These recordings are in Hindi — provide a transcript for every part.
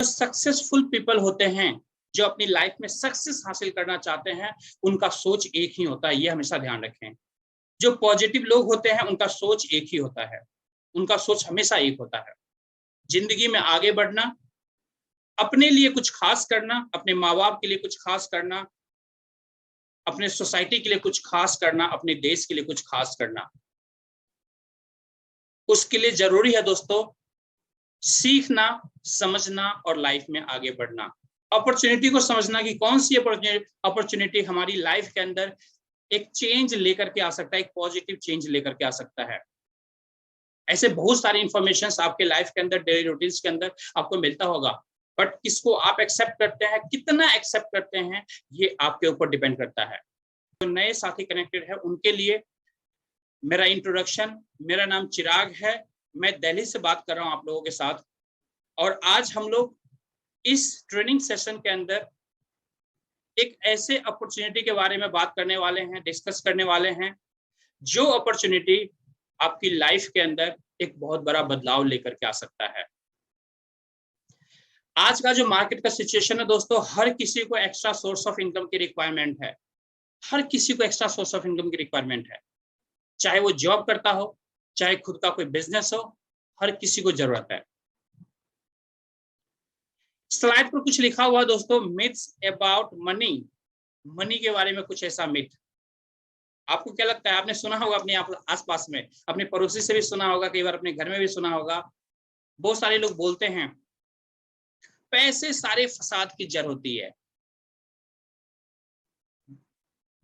सक्सेसफुल पीपल होते हैं, जो अपनी लाइफ में सक्सेस हासिल करना चाहते हैं, उनका सोच एक ही होता है, ये हमेशा ध्यान रखें। जो पॉजिटिव लोग होते हैं उनका सोच एक ही होता है, उनका सोच हमेशा एक होता है। जिंदगी में आगे बढ़ना, अपने लिए कुछ खास करना, अपने माँ बाप के लिए कुछ खास करना, अपने सोसाइटी के लिए कुछ खास करना, अपने देश के लिए कुछ खास करना, उसके लिए जरूरी है दोस्तों सीखना, समझना और लाइफ में आगे बढ़ना। अपॉर्चुनिटी को समझना कि कौन सी अपॉर्चुनिटी हमारी लाइफ के अंदर एक चेंज लेकर के आ सकता है, एक पॉजिटिव चेंज लेकर के आ सकता है। ऐसे बहुत सारे इंफॉर्मेशन आपके लाइफ के अंदर, डेली रूटीन्स के अंदर आपको मिलता होगा, बट किसको आप एक्सेप्ट करते हैं, कितना एक्सेप्ट करते हैं, ये आपके ऊपर डिपेंड करता है। जो तो नए साथी कनेक्टेड है उनके लिए मेरा इंट्रोडक्शन, मेरा नाम चिराग है, मैं दिल्ली से बात कर रहा हूं आप लोगों के साथ। और आज हम लोग इस ट्रेनिंग सेशन के अंदर एक ऐसे अपॉर्चुनिटी के बारे में बात करने वाले हैं, डिस्कस करने वाले हैं, जो अपॉर्चुनिटी आपकी लाइफ के अंदर एक बहुत बड़ा बदलाव लेकर के आ सकता है। आज का जो मार्केट का सिचुएशन है दोस्तों, हर किसी को एक्स्ट्रा सोर्स ऑफ इनकम की रिक्वायरमेंट है, हर किसी को एक्स्ट्रा सोर्स ऑफ इनकम की रिक्वायरमेंट है, चाहे वो जॉब करता हो, चाहे खुद का कोई बिजनेस हो, हर किसी को जरूरत है। स्लाइड पर कुछ लिखा हुआ दोस्तों, मिथ्स अबाउट मनी, मनी के बारे में कुछ ऐसा मिथ। आपको क्या लगता है, आपने सुना होगा अपने आसपास में, अपने पड़ोसी से भी सुना होगा, कई बार अपने घर में भी सुना होगा। बहुत सारे लोग बोलते हैं पैसे सारे फसाद की जड़ होती है।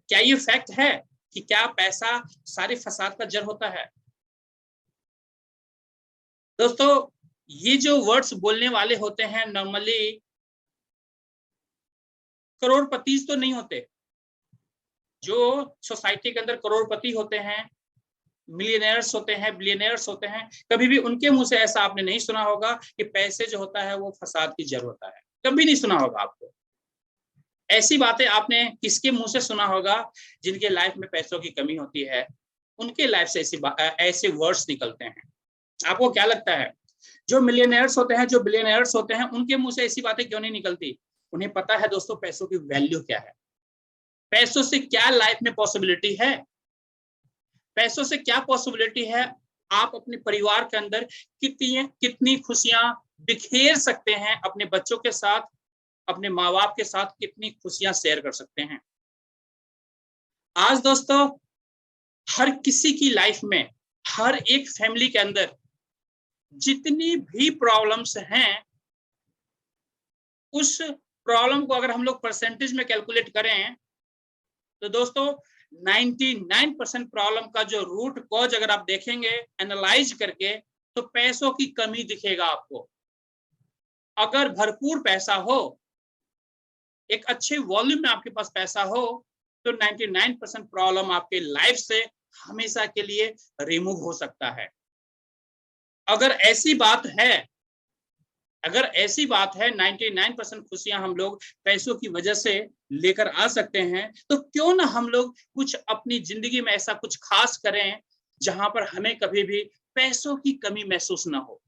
क्या ये फैक्ट है कि क्या पैसा सारे फसाद का जड़ होता है? दोस्तों ये जो वर्ड्स बोलने वाले होते हैं नॉर्मली करोड़पति तो नहीं होते। जो सोसाइटी के अंदर करोड़पति होते हैं, मिलियनेयर्स होते हैं, बिलियनेयर्स होते हैं, कभी भी उनके मुंह से ऐसा आपने नहीं सुना होगा कि पैसे जो होता है वो फसाद की जड़ होता है। कभी नहीं सुना होगा आपको। ऐसी बातें आपने किसके मुंह से सुना होगा? जिनके लाइफ में पैसों की कमी होती है, उनके लाइफ से ऐसे वर्ड्स निकलते हैं। आपको क्या लगता है जो मिलियनेयर्स होते हैं, जो बिलियनेयर्स होते हैं, उनके मुंह से ऐसी बातें क्यों नहीं निकलती? उन्हें पता है दोस्तों पैसों की वैल्यू क्या है, पैसों से क्या लाइफ में पॉसिबिलिटी है, पैसों से क्या पॉसिबिलिटी है। आप अपने परिवार के अंदर कितनी खुशियां बिखेर सकते हैं, अपने बच्चों के साथ, अपने माँ बाप के साथ कितनी खुशियां शेयर कर सकते हैं। आज दोस्तों हर किसी की लाइफ में, हर एक फैमिली के अंदर जितनी भी प्रॉब्लम्स हैं, उस प्रॉब्लम को अगर हम लोग परसेंटेज में कैलकुलेट करें तो दोस्तों 99% प्रॉब्लम का जो रूट कॉज अगर आप देखेंगे एनालाइज करके, तो पैसों की कमी दिखेगा आपको। अगर भरपूर पैसा हो, एक अच्छे वॉल्यूम में आपके पास पैसा हो, तो 99% प्रॉब्लम आपके लाइफ से हमेशा के लिए रिमूव हो सकता है। अगर ऐसी बात है, अगर ऐसी बात है 99% खुशियां हम लोग पैसों की वजह से लेकर आ सकते हैं, तो क्यों ना हम लोग कुछ अपनी जिंदगी में ऐसा कुछ खास करें जहां पर हमें कभी भी पैसों की कमी महसूस ना हो।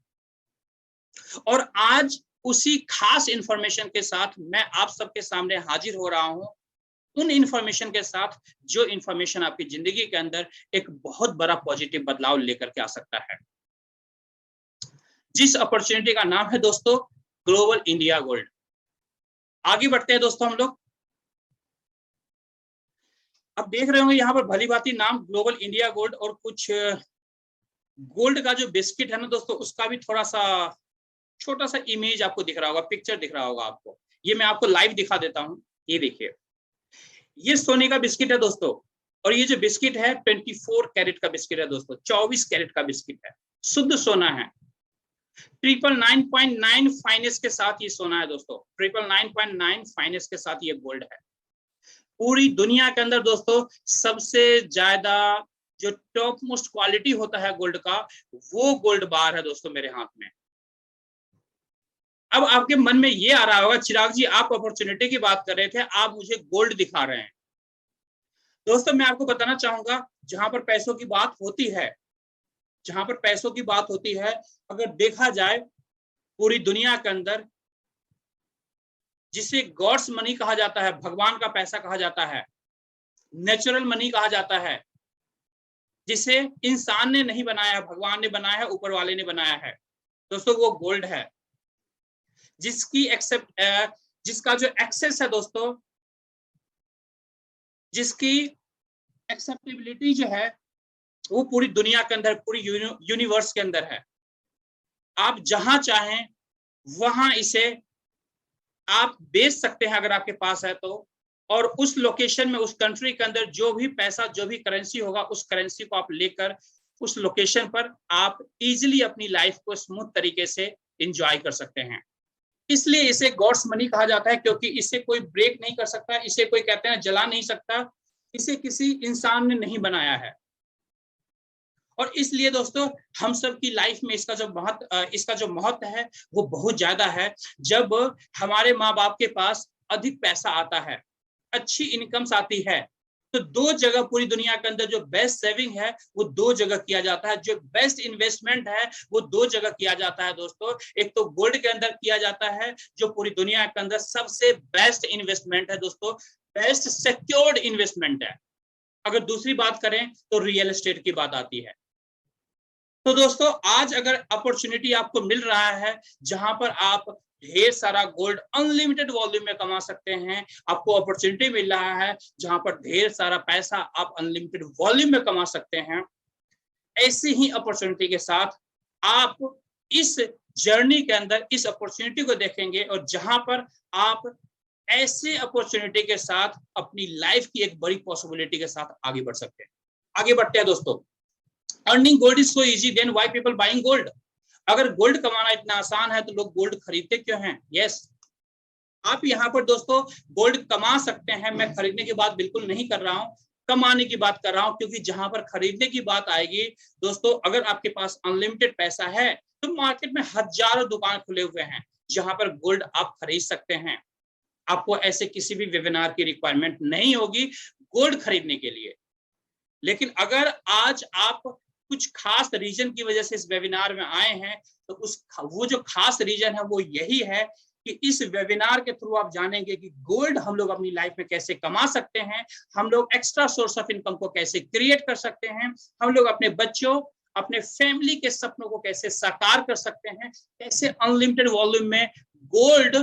और आज उसी खास इंफॉर्मेशन के साथ मैं आप सबके सामने हाजिर हो रहा हूं, उन इंफॉर्मेशन के साथ जो इंफॉर्मेशन आपकी जिंदगी के अंदर एक बहुत बड़ा पॉजिटिव बदलाव लेकर के आ सकता है। जिस अपॉर्चुनिटी का नाम है दोस्तों ग्लोबल इंडिया गोल्ड। आगे बढ़ते हैं दोस्तों हम लोग। अब देख रहे होंगे यहाँ पर भली भांति नाम ग्लोबल इंडिया गोल्ड, और कुछ गोल्ड का जो बिस्किट है ना दोस्तों, उसका भी थोड़ा सा छोटा सा इमेज आपको दिख रहा होगा, पिक्चर दिख रहा होगा आपको। ये मैं आपको लाइव दिखा देता हूँ। ये देखिए, ये सोने का बिस्किट है दोस्तों, और ये जो बिस्किट है 24 कैरेट का बिस्किट है दोस्तों, 24 कैरेट का बिस्किट है, शुद्ध सोना है। 999.9 फाइनेंस के साथ ये सोना है दोस्तों, 999.9 फाइनेंस के साथ ये गोल्ड है। पूरी दुनिया के अंदर दोस्तों सबसे ज्यादा जो टॉप मोस्ट क्वालिटी होता है गोल्ड का, वो गोल्ड बार है दोस्तों मेरे हाथ में। अब आपके मन में ये आ रहा होगा, चिराग जी आप अपॉर्चुनिटी की बात कर रहे थे, आप मुझे गोल्ड दिखा रहे हैं। दोस्तों मैं आपको बताना चाहूंगा, जहां पर पैसों की बात होती है, जहां पर पैसों की बात होती है, अगर देखा जाए पूरी दुनिया के अंदर जिसे गॉड्स मनी कहा जाता है, भगवान का पैसा कहा जाता है, नेचुरल मनी कहा जाता है, जिसे इंसान ने नहीं बनाया है, भगवान ने बनाया है, ऊपर वाले ने बनाया है दोस्तों, वो गोल्ड है। जिसका जो एक्सेस है दोस्तों, जिसकी एक्सेप्टेबिलिटी जो है वो पूरी दुनिया के अंदर, पूरी यूनिवर्स के अंदर है। आप जहां चाहें वहां इसे आप बेच सकते हैं अगर आपके पास है तो, और उस लोकेशन में, उस कंट्री के अंदर जो भी पैसा, जो भी करेंसी होगा, उस करेंसी को आप लेकर उस लोकेशन पर आप इजीली अपनी लाइफ को स्मूथ तरीके से एंजॉय कर सकते हैं। इसलिए इसे गॉड्स मनी कहा जाता है, क्योंकि इसे कोई ब्रेक नहीं कर सकता, इसे कोई कहते हैं जला नहीं सकता, इसे किसी इंसान ने नहीं बनाया है। और इसलिए दोस्तों हम सब की लाइफ में इसका जो महत्व है वो बहुत ज्यादा है। जब हमारे माँ बाप के पास अधिक पैसा आता है, अच्छी इनकम्स आती है, तो दो जगह पूरी दुनिया के अंदर जो बेस्ट सेविंग है वो दो जगह किया जाता है, जो बेस्ट इन्वेस्टमेंट है वो दो जगह किया जाता है दोस्तों। एक तो गोल्ड के अंदर किया जाता है, जो पूरी दुनिया के अंदर सबसे बेस्ट इन्वेस्टमेंट है दोस्तों, बेस्ट सिक्योर्ड इन्वेस्टमेंट है। अगर दूसरी बात करें तो रियल एस्टेट की बात आती है। तो दोस्तों आज अगर अपॉर्चुनिटी आपको मिल रहा है जहां पर आप ढेर सारा गोल्ड अनलिमिटेड वॉल्यूम में कमा सकते हैं, आपको अपॉर्चुनिटी मिल रहा है जहां पर ढेर सारा पैसा आप अनलिमिटेड वॉल्यूम में कमा सकते हैं, ऐसी ही अपॉर्चुनिटी के साथ आप इस जर्नी के अंदर इस अपॉर्चुनिटी को देखेंगे, और जहां पर आप ऐसे अपॉर्चुनिटी के साथ अपनी लाइफ की एक बड़ी पॉसिबिलिटी के साथ आगे बढ़ सकते हैं। आगे बढ़ते हैं दोस्तों। Earning gold is so easy, then why people buying gold. अगर गोल्ड कमाना इतना आसान है तो लोग गोल्ड खरीदते क्यों हैं? यस, आप यहाँ पर दोस्तों गोल्ड कमा सकते हैं। मैं खरीदने की बात बिल्कुल नहीं कर रहा हूँ, कमाने की बात कर रहा हूँ, क्योंकि जहां पर खरीदने की बात आएगी दोस्तों, अगर आपके पास अनलिमिटेड पैसा है तो मार्केट में हजारों दुकान खुले हुए हैं जहां पर गोल्ड आप खरीद सकते हैं। आपको ऐसे किसी भी वेबिनार की रिक्वायरमेंट नहीं होगी गोल्ड खरीदने के लिए। लेकिन अगर आज आप कुछ खास रीजन की वजह से इस वेबिनार में आए हैं, तो वो जो खास रीजन है वो यही है कि इस वेबिनार के थ्रू आप जानेंगे कि गोल्ड हम लोग अपनी लाइफ में कैसे कमा सकते हैं, हम लोग एक्स्ट्रा सोर्स ऑफ इनकम को कैसे क्रिएट कर सकते हैं, हम लोग अपने बच्चों, अपने फैमिली के सपनों को कैसे साकार कर सकते हैं, कैसे अनलिमिटेड वॉल्यूम में गोल्ड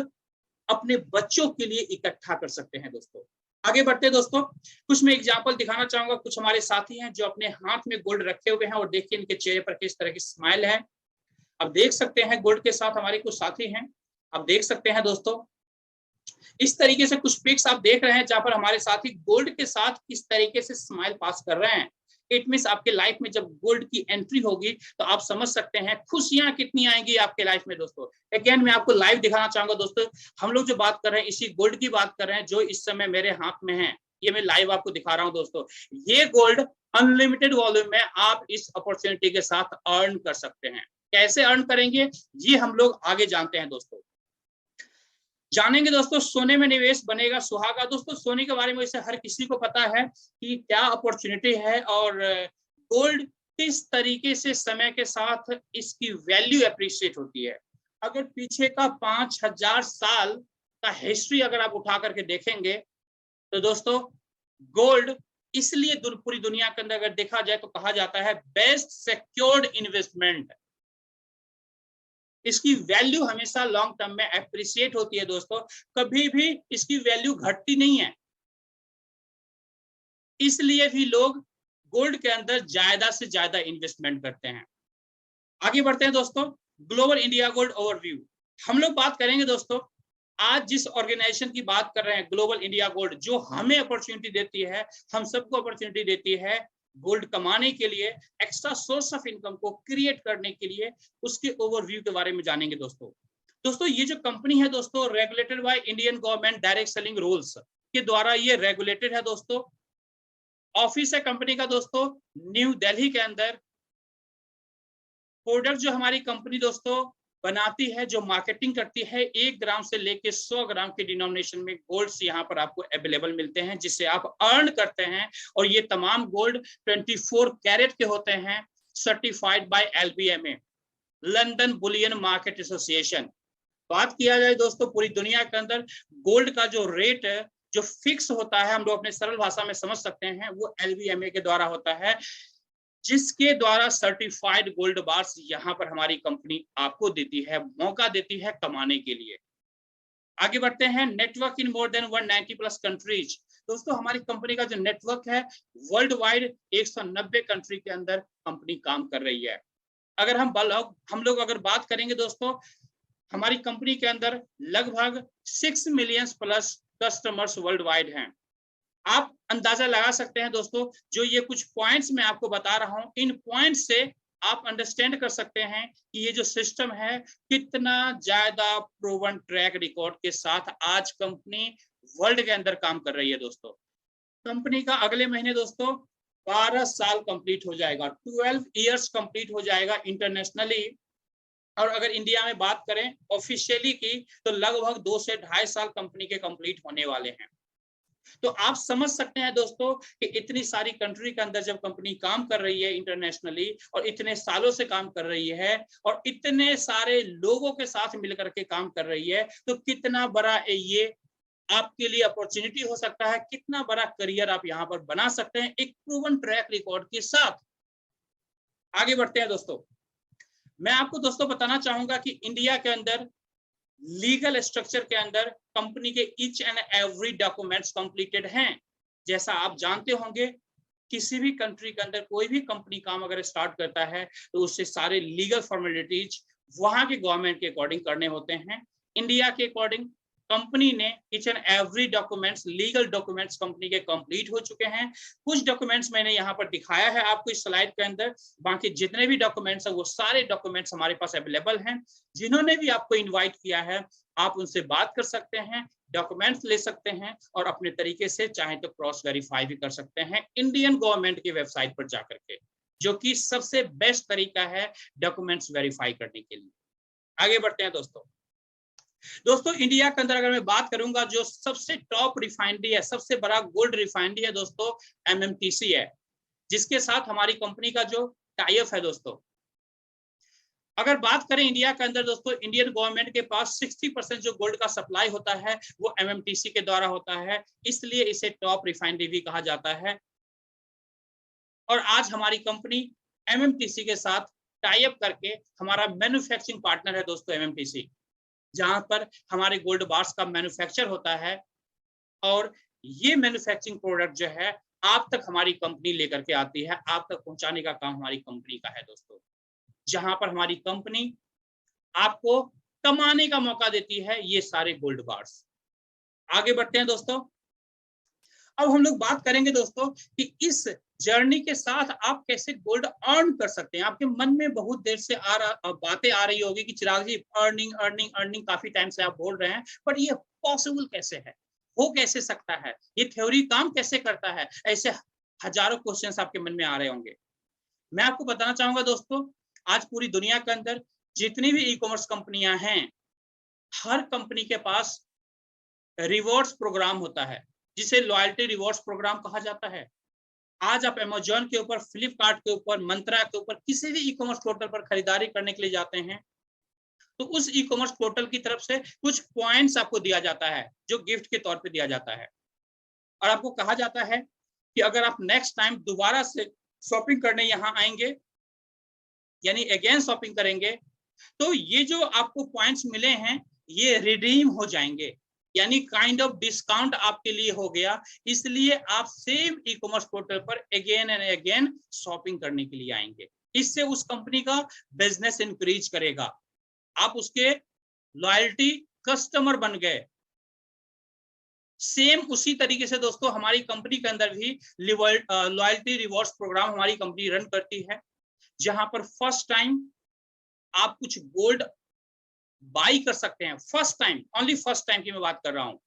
अपने बच्चों के लिए इकट्ठा कर सकते हैं। दोस्तों आगे बढ़ते हैं दोस्तों, कुछ मैं एग्जांपल दिखाना चाहूंगा। कुछ हमारे साथी हैं जो अपने हाथ में गोल्ड रखे हुए हैं, और देखिए इनके चेहरे पर किस तरह की स्माइल है। अब देख सकते हैं गोल्ड के साथ हमारे कुछ साथी हैं, अब देख सकते हैं दोस्तों इस तरीके से कुछ पिक्स आप देख रहे हैं जहां पर हमारे साथी गोल्ड के साथ किस तरीके से स्माइल पास कर रहे हैं। इट मींस आपके लाइफ में जब गोल्ड की एंट्री होगी तो आप समझ सकते हैं खुशियां कितनी आएंगी आपके लाइफ में। दोस्तों अगेन मैं आपको लाइव दिखाना चाहूंगा। दोस्तों हम लोग जो बात कर रहे हैं इसी गोल्ड की बात कर रहे हैं जो इस समय मेरे हाथ में है, ये मैं लाइव आपको दिखा रहा हूं। दोस्तों ये गोल्ड अनलिमिटेड वॉल्यूम में आप इस अपॉर्चुनिटी के साथ अर्न कर सकते हैं। कैसे अर्न करेंगे ये हम लोग आगे जानते हैं। दोस्तों जानेंगे दोस्तों सोने में निवेश बनेगा सुहागा। दोस्तों सोने के बारे में इसे हर किसी को पता है कि क्या अपॉर्चुनिटी है, और गोल्ड किस तरीके से समय के साथ इसकी वैल्यू अप्रिशिएट होती है। अगर पीछे का 5000 साल का हिस्ट्री अगर आप उठा करके देखेंगे तो दोस्तों गोल्ड इसलिए पूरी दुनिया के अंदर अगर देखा जाए तो कहा जाता है बेस्ट सिक्योर्ड इन्वेस्टमेंट। इसकी वैल्यू हमेशा लॉन्ग टर्म में एप्रिशिएट होती है। दोस्तों कभी भी इसकी वैल्यू घटती नहीं है, इसलिए भी लोग गोल्ड के अंदर ज्यादा से ज्यादा इन्वेस्टमेंट करते हैं। आगे बढ़ते हैं दोस्तों, ग्लोबल इंडिया गोल्ड ओवरव्यू हम लोग बात करेंगे। दोस्तों आज जिस ऑर्गेनाइजेशन की बात कर रहे हैं ग्लोबल इंडिया गोल्ड, जो हमें अपॉर्चुनिटी देती है, हम सबको अपॉर्चुनिटी देती है गोल्ड कमाने के लिए, एक्स्ट्रा सोर्स ऑफ इनकम को क्रिएट करने के लिए, उसके ओवरव्यू के बारे में जानेंगे। दोस्तों ये जो कंपनी है दोस्तों regulated by Indian government direct selling rules के द्वारा ये रेगुलेटेड है। दोस्तों ऑफिस है कंपनी का दोस्तों न्यू दिल्ली के अंदर। प्रोडक्ट जो हमारी कंपनी दोस्तों बनाती है, जो मार्केटिंग करती है, 1 ग्राम से लेके 100 ग्राम के डिनोमिनेशन में गोल्ड्स यहाँ पर आपको अवेलेबल मिलते हैं जिससे आप अर्न करते हैं। और ये तमाम गोल्ड 24 कैरेट के होते हैं, certified by LBMA London Boolean market association. बात किया जाए दोस्तों पूरी दुनिया के अंदर गोल्ड का जो रेट है, जो फिक्स होता है, हम लोग अपने सरल भाषा में समझ सकते हैं, वो LBMA के द्वारा होता है, जिसके द्वारा सर्टिफाइड गोल्ड बार्स यहाँ पर हमारी कंपनी आपको देती है, मौका देती है कमाने के लिए। आगे बढ़ते हैं, नेटवर्क इन मोर देन 190 प्लस कंट्रीज। दोस्तों हमारी कंपनी का जो नेटवर्क है, वर्ल्ड वाइड 190 कंट्री के अंदर कंपनी काम कर रही है। अगर हम लोग अगर बात करेंगे दोस्तों, हमारी कंपनी के अंदर लगभग 6 million plus customers world wide हैं। आप अंदाजा लगा सकते हैं दोस्तों, जो ये कुछ पॉइंट्स मैं आपको बता रहा हूं, इन पॉइंट्स से आप अंडरस्टैंड कर सकते हैं कि ये जो सिस्टम है कितना ज्यादा प्रूवन ट्रैक रिकॉर्ड के साथ आज कंपनी वर्ल्ड के अंदर काम कर रही है। दोस्तों कंपनी का अगले महीने दोस्तों 12 साल कंप्लीट हो जाएगा, 12 इयर्स कंप्लीट हो जाएगा इंटरनेशनली। और अगर इंडिया में बात करें ऑफिशियली की, तो लगभग 2 से 2.5 साल कंपनी के कंप्लीट होने वाले हैं। तो आप समझ सकते हैं दोस्तों कि इतनी सारी कंट्री के अंदर जब कंपनी काम कर रही है इंटरनेशनली, और इतने सालों से काम कर रही है, और इतने सारे लोगों के साथ मिलकर के काम कर रही है, तो कितना बड़ा ये आपके लिए अपॉर्चुनिटी हो सकता है, कितना बड़ा करियर आप यहाँ पर बना सकते हैं एक प्रूवन ट्रैक रिकॉर्ड के साथ। आगे बढ़ते हैं दोस्तों, मैं आपको दोस्तों बताना चाहूंगा कि इंडिया के अंदर लीगल स्ट्रक्चर के अंदर कंपनी के each and every documents completed हैं। जैसा आप जानते होंगे, किसी भी कंट्री के अंदर कोई भी कंपनी काम अगर स्टार्ट करता है, तो उससे सारे लीगल फॉर्मेलिटीज वहां के गवर्नमेंट के अकॉर्डिंग करने होते हैं। इंडिया के अकॉर्डिंग कंपनी ने each and every documents, legal documents company के कंप्लीट हो चुके हैं। कुछ डॉक्यूमेंट्स मैंने यहाँ पर दिखाया है आपको इस स्लाइड के अंदर, बाकी जितने भी डॉक्यूमेंट्स हैं वो सारे डॉक्यूमेंट्स हमारे पास अवेलेबल हैं। जिन्होंने भी आपको इन्वाइट किया है, आप उनसे बात कर सकते हैं, डॉक्यूमेंट्स ले सकते हैं, और अपने तरीके से चाहे तो क्रॉस वेरीफाई भी कर सकते हैं इंडियन गवर्नमेंट की वेबसाइट पर जाकर के, जो कि सबसे बेस्ट तरीका है डॉक्यूमेंट्स वेरीफाई करने के लिए। आगे बढ़ते हैं दोस्तों इंडिया के अंदर अगर मैं बात करूंगा, जो सबसे टॉप रिफाइनरी है, सबसे बड़ा गोल्ड रिफाइनरी है दोस्तों, MMTC है, जिसके साथ हमारी कंपनी का जो टाई अप है। दोस्तों अगर बात करें इंडिया के अंदर दोस्तों, इंडियन गवर्नमेंट के पास 60% जो गोल्ड का सप्लाई होता है वो MMTC के द्वारा होता है, इसलिए इसे टॉप रिफाइनरी भी कहा जाता है। और आज हमारी कंपनी MMTC के साथ टाई अप करके हमारा मैन्युफैक्चरिंग पार्टनर है दोस्तों MMTC, जहां पर हमारे गोल्ड बार्स का मैन्युफैक्चर होता है, और ये मैन्युफैक्चरिंग प्रोडक्ट जो है आप तक हमारी कंपनी लेकर के आती है, आप तक पहुंचाने का काम हमारी कंपनी का है दोस्तों, जहां पर हमारी कंपनी आपको कमाने का मौका देती है ये सारे गोल्ड बार्स। आगे बढ़ते हैं दोस्तों, अब हम लोग बात करेंगे दोस्तों कि इस जर्नी के साथ आप कैसे गोल्ड अर्न कर सकते हैं। आपके मन में बहुत देर से बातें आ रही होगी कि चिराग जी अर्निंग अर्निंग अर्निंग, काफी टाइम से आप बोल रहे हैं, पर ये पॉसिबल कैसे है, हो कैसे सकता है, ये थ्योरी काम कैसे करता है, ऐसे हजारों क्वेश्चंस आपके मन में आ रहे होंगे। मैं आपको बताना चाहूंगा दोस्तों, आज पूरी दुनिया के अंदर जितनी भी ई कॉमर्स कंपनियां हैं, हर कंपनी के पास रिवॉर्ड्स प्रोग्राम होता है, जिसे लॉयल्टी रिवॉर्ड्स प्रोग्राम कहा जाता है। आज आप अमेजोन के ऊपर, फ्लिपकार्ट के ऊपर, मंत्रा के ऊपर, किसी भी ई कॉमर्स पोर्टल पर खरीदारी करने के लिए जाते हैं, तो उस ई कॉमर्स पोर्टल की तरफ से कुछ पॉइंट्स आपको दिया जाता है, जो गिफ्ट के तौर पे दिया जाता है, और आपको कहा जाता है कि अगर आप नेक्स्ट टाइम दोबारा से शॉपिंग करने यहाँ आएंगे, यानी अगेन शॉपिंग करेंगे, तो ये जो आपको पॉइंट्स मिले हैं ये रिडीम हो जाएंगे, यानी काइंड ऑफ डिस्काउंट आपके लिए हो गया। इसलिए आप सेम ई कॉमर्स पोर्टल पर अगेन एंड अगेन शॉपिंग करने के लिए आएंगे। इससे उस कंपनी का बिजनेस इंक्रीज करेगा, आप उसके लॉयल्टी कस्टमर बन गए। सेम उसी तरीके से दोस्तों हमारी कंपनी के अंदर भी लॉयल्टी रिवॉर्ड्स प्रोग्राम हमारी कंपनी रन करती है, जहां पर फर्स्ट टाइम आप कुछ गोल्ड बाई कर सकते हैं, first time, only first time की मैं बात कर रहा हूं,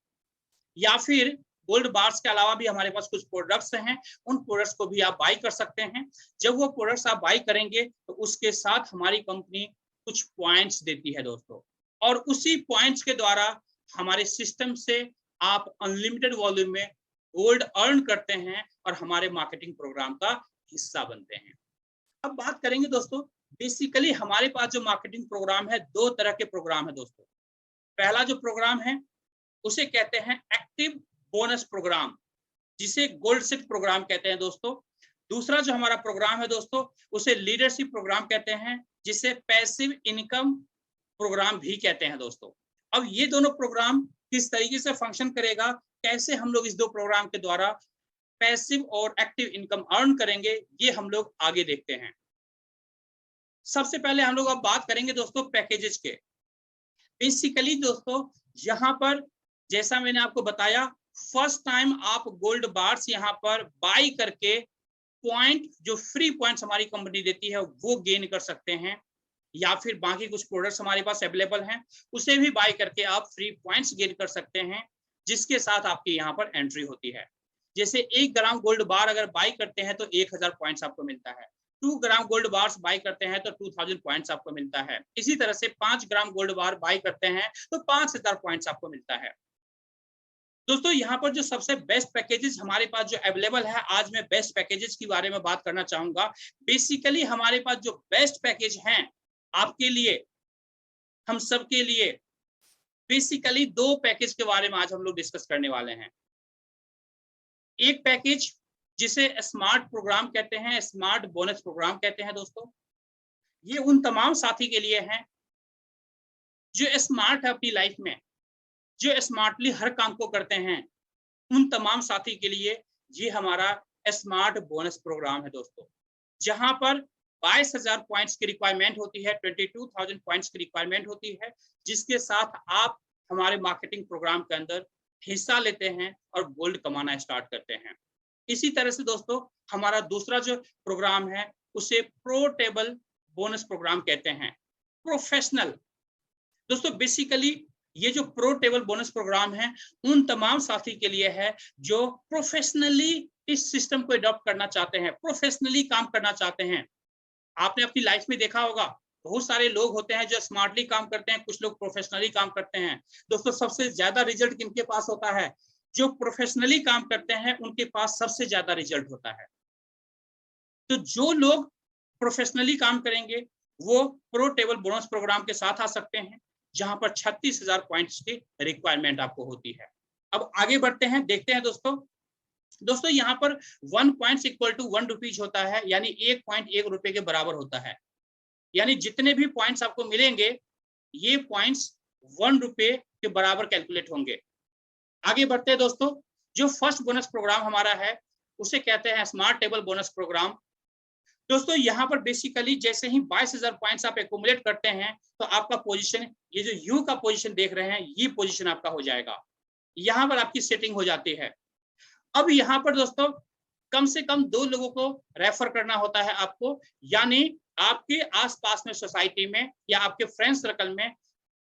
या फिर गोल्ड बार्स के अलावा भी हमारे पास कुछ प्रोडक्ट्स हैं, उन प्रोडक्ट्स को भी आप बाई कर सकते हैं। जब वो प्रोडक्ट्स आप बाई करेंगे तो उसके साथ हमारी कंपनी कुछ पॉइंट्स देती है दोस्तों, और उसी पॉइंट्स के द्वारा हमारे सिस्टम से आप अनलिमिटेड वॉल्यूम में गोल्ड अर्न करते हैं और हमारे मार्केटिंग प्रोग्राम का हिस्सा बनते हैं। अब बात करेंगे दोस्तों, बेसिकली हमारे पास जो मार्केटिंग प्रोग्राम है, दो तरह के प्रोग्राम है दोस्तों। पहला जो प्रोग्राम है उसे कहते हैं एक्टिव बोनस प्रोग्राम, जिसे गोल्ड सेट प्रोग्राम कहते हैं दोस्तों। दूसरा जो हमारा प्रोग्राम है दोस्तों, उसे लीडरशिप प्रोग्राम कहते हैं, जिसे पैसिव इनकम प्रोग्राम भी कहते हैं दोस्तों। अब ये दोनों प्रोग्राम किस तरीके से फंक्शन करेगा, कैसे हम लोग इस दो प्रोग्राम के द्वारा पैसिव और एक्टिव इनकम अर्न करेंगे, ये हम लोग आगे देखते हैं। सबसे पहले हम लोग अब बात करेंगे दोस्तों पैकेजेस के। बेसिकली दोस्तों यहाँ पर जैसा मैंने आपको बताया, फर्स्ट टाइम आप गोल्ड बार्स यहाँ पर बाई करके पॉइंट, जो फ्री पॉइंट्स हमारी कंपनी देती है वो गेन कर सकते हैं, या फिर बाकी कुछ प्रोडक्ट्स हमारे पास अवेलेबल हैं उसे भी बाई करके आप फ्री पॉइंट्स गेन कर सकते हैं, जिसके साथ आपकी यहाँ पर एंट्री होती है। जैसे 1 ग्राम गोल्ड बार अगर बाई करते हैं तो 1000 पॉइंट्स आपको मिलता है, 2 ग्राम गोल्ड बार्स बाई करते हैं तो 2000 पॉइंट्स आपको मिलता है। इसी तरह से 5 ग्राम गोल्ड बार बाई करते हैं तो 5000 पॉइंट्स आपको मिलता है। दोस्तों यहाँ पर जो सबसे बेस्ट पैकेजेस हमारे पास जो अवेलेबल है, आज मैं बेस्ट पैकेजेस के बारे में बात करना चाहूंगा। बेसिकली हमारे पास जो बेस्ट पैकेज हैं आपके लिए, हम सब के लिए, बेसिकली 2 पैकेज के बारे में आज हम लोग डिस्कस करने वाले हैं। एक पैकेज जिसे स्मार्ट प्रोग्राम कहते हैं, स्मार्ट बोनस प्रोग्राम कहते हैं दोस्तों। ये उन तमाम साथी के लिए हैं जो स्मार्ट है अपनी लाइफ में, जो स्मार्टली हर काम को करते हैं, उन तमाम साथी के लिए ये हमारा स्मार्ट बोनस प्रोग्राम है दोस्तों, जहां पर 22,000 पॉइंट्स की रिक्वायरमेंट होती है, 22,000 पॉइंट्स की रिक्वायरमेंट होती है, जिसके साथ आप हमारे मार्केटिंग प्रोग्राम के अंदर हिस्सा लेते हैं और गोल्ड कमाना स्टार्ट करते हैं। इसी तरह से दोस्तों हमारा दूसरा जो प्रोग्राम है उसे प्रो टेबल बोनस प्रोग्राम कहते हैं, प्रोफेशनल। दोस्तों बेसिकली ये जो प्रो टेबल बोनस प्रोग्राम है उन तमाम साथी के लिए है जो प्रोफेशनली इस सिस्टम को अडॉप्ट करना चाहते हैं, प्रोफेशनली काम करना चाहते हैं। आपने अपनी लाइफ में देखा होगा बहुत सारे लोग होते हैं जो स्मार्टली काम करते हैं, कुछ लोग प्रोफेशनली काम करते हैं। दोस्तों सबसे ज्यादा रिजल्ट किनके पास होता है? जो प्रोफेशनली काम करते हैं उनके पास सबसे ज्यादा रिजल्ट होता है। तो जो लोग प्रोफेशनली काम करेंगे वो प्रो टेबल बोनस प्रोग्राम के साथ आ सकते हैं, जहां पर 36,000 पॉइंट्स की रिक्वायरमेंट आपको होती है। अब आगे बढ़ते हैं, देखते हैं दोस्तों यहाँ पर 1 पॉइंट्स इक्वल टू 1 रुपीज होता है, यानी 1 पॉइंट 1 रुपए के बराबर होता है। यानी जितने भी पॉइंट्स आपको मिलेंगे ये पॉइंट्स 1 रुपए के बराबर कैलकुलेट होंगे। आगे बढ़ते हैं दोस्तों, जो फर्स्ट बोनस प्रोग्राम हमारा है उसे कहते हैं स्मार्ट टेबल बोनस प्रोग्राम। दोस्तों यहाँ पर बेसिकली जैसे ही 22,000 पॉइंट्स आप एक्यूमुलेट करते हैं तो आपका पोजीशन, ये जो यू का पोजीशन देख रहे हैं, ये पोजीशन आपका हो जाएगा। यहाँ पर आपकी सेटिंग हो जाती है। अब यहाँ पर दोस्तों कम से कम 2 लोगों को रेफर करना होता है आपको, यानी आपके आसपास में सोसाइटी में या आपके फ्रेंड सर्कल में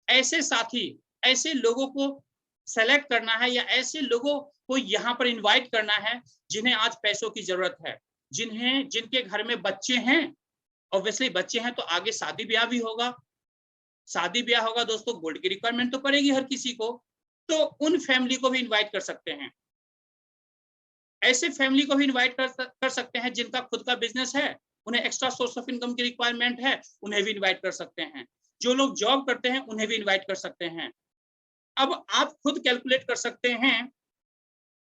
ऐसे साथी, ऐसे लोगों को सेलेक्ट करना है या ऐसे लोगों को यहाँ पर इनवाइट करना है जिन्हें आज पैसों की जरूरत है, जिनके घर में बच्चे हैं। ऑब्वियसली बच्चे हैं तो आगे शादी ब्याह भी होगा, शादी ब्याह होगा दोस्तों, गोल्ड की रिक्वायरमेंट तो पड़ेगी हर किसी को, तो उन फैमिली को भी इनवाइट कर सकते हैं। ऐसे फैमिली को भी इनवाइट कर सकते हैं जिनका खुद का बिजनेस है, उन्हें एक्स्ट्रा सोर्स ऑफ इनकम की रिक्वायरमेंट है, उन्हें भी इनवाइट कर सकते हैं। जो लोग जॉब करते हैं उन्हें भी इनवाइट कर सकते हैं। अब आप खुद कैलकुलेट कर सकते हैं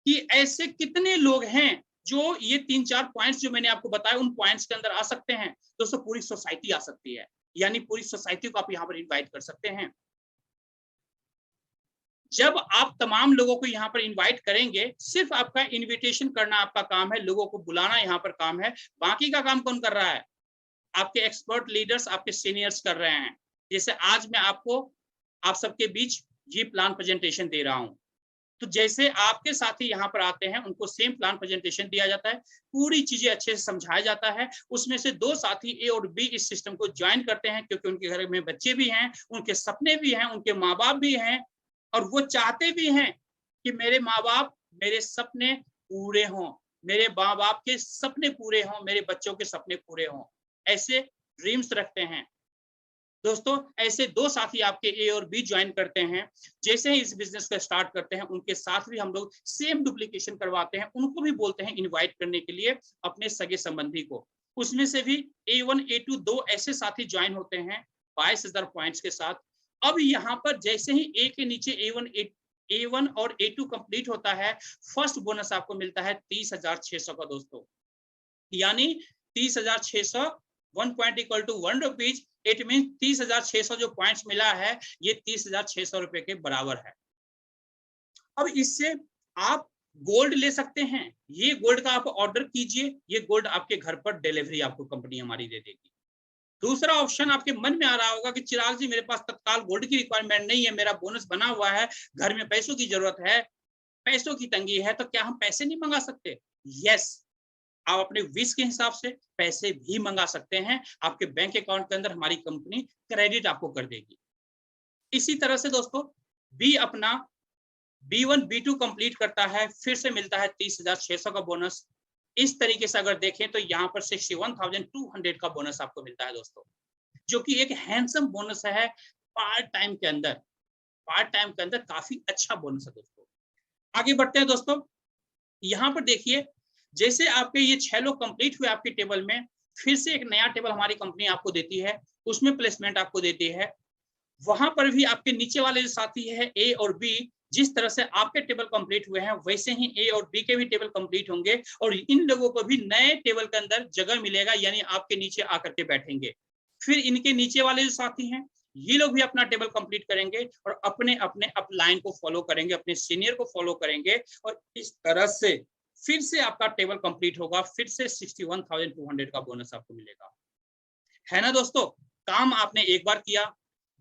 कि ऐसे कितने लोग हैं जो ये 3-4 पॉइंट्स जो मैंने आपको बताया उन पॉइंट्स के अंदर आ सकते हैं। दोस्तों पूरी सोसाइटी आ सकती है, यानी पूरी सोसाइटी को आप यहाँ पर इनवाइट कर सकते हैं। जब आप तमाम लोगों को यहाँ पर इनवाइट करेंगे, सिर्फ आपका इनविटेशन करना आपका काम है, लोगों को बुलाना यहाँ पर काम है। बाकी का काम कौन कर रहा है? आपके एक्सपर्ट लीडर्स, आपके सीनियर्स कर रहे हैं। जैसे आज मैं आपको आप सबके बीच ये प्लान प्रेजेंटेशन दे रहा हूँ, तो जैसे आपके साथी यहाँ पर आते हैं उनको सेम प्लान प्रेजेंटेशन दिया जाता है, पूरी चीजें अच्छे से समझाया जाता है। उसमें से 2 साथी ए और बी इस सिस्टम को ज्वाइन करते हैं क्योंकि उनके घर में बच्चे भी हैं, उनके सपने भी हैं, उनके माँ बाप भी हैं, और वो चाहते भी हैं कि मेरे माँ बाप, मेरे सपने पूरे हों, मेरे माँ बाप के सपने पूरे हों, मेरे बच्चों के सपने पूरे हों, ऐसे ड्रीम्स रखते हैं। दोस्तों ऐसे 2 साथी आपके ए और बी ज्वाइन करते हैं, जैसे ही इस बिजनेस को स्टार्ट करते हैं उनके साथ भी हम लोग सेम डुप्लीकेशन करवाते हैं, उनको भी बोलते हैं इनवाइट करने के लिए अपने सगे संबंधी को। उसमें से भी A1 A2 2 ऐसे साथी ज्वाइन होते हैं 22,000 पॉइंट्स के साथ, अब यहाँ पर जैसे ही ए के नीचे A1 और A2 कंप्लीट होता है, फर्स्ट बोनस आपको मिलता है 30,600 का दोस्तों, यानी 30,600 1 point equal to 1 rupees. It mean 30,600 जो पॉइंट्स मिला है ये 30,600 रुपए के बराबर है। अब इससे आप गोल्ड ले सकते हैं, ये गोल्ड का आप ऑर्डर कीजिए, ये गोल्ड आपके घर पर डिलीवरी आपको कंपनी हमारी दे देगी। दूसरा ऑप्शन आपके मन में आ रहा होगा कि चिराग जी मेरे पास तत्काल गोल्ड की रिक्वायरमेंट नहीं है, मेरा बोनस बना हुआ है, घर में पैसों की जरूरत है, पैसों की तंगी है, तो क्या हम पैसे नहीं मंगा सकते? यस, आप अपने विश के हिसाब से पैसे भी मंगा सकते हैं, आपके बैंक अकाउंट के अंदर हमारी कंपनी क्रेडिट आपको कर देगी। इसी तरह से दोस्तों बी अपना B1 B2 कंप्लीट करता है, फिर से मिलता है 30,600 का बोनस। इस तरीके से अगर देखें तो यहाँ पर 61,200 का बोनस आपको मिलता है दोस्तों, जो कि एक हैंडसम बोनस है पार्ट टाइम के अंदर। पार्ट टाइम के अंदर काफी अच्छा बोनस है दोस्तों। आगे बढ़ते हैं दोस्तों, यहाँ पर देखिए जैसे आपके ये 6 लोग कंप्लीट हुए आपके टेबल में, फिर से एक नया टेबल हमारी कंपनी आपको देती है, उसमें प्लेसमेंट आपको देती है। वहां पर भी आपके नीचे वाले जो साथी है ए और बी, जिस तरह से आपके टेबल कंप्लीट हुए हैं वैसे ही ए और बी के भी टेबल कंप्लीट होंगे, और इन लोगों को भी नए टेबल के अंदर जगह मिलेगा, यानी आपके नीचे आकर के बैठेंगे। फिर इनके नीचे वाले जो साथी हैं ये लोग भी अपना टेबल कंप्लीट करेंगे और अपने अपने अपलाइन को फॉलो करेंगे, अपने सीनियर को फॉलो करेंगे, और इस तरह से फिर से आपका टेबल कंप्लीट होगा, फिर से 61,200 का बोनस आपको मिलेगा। है ना दोस्तों, काम आपने एक बार किया,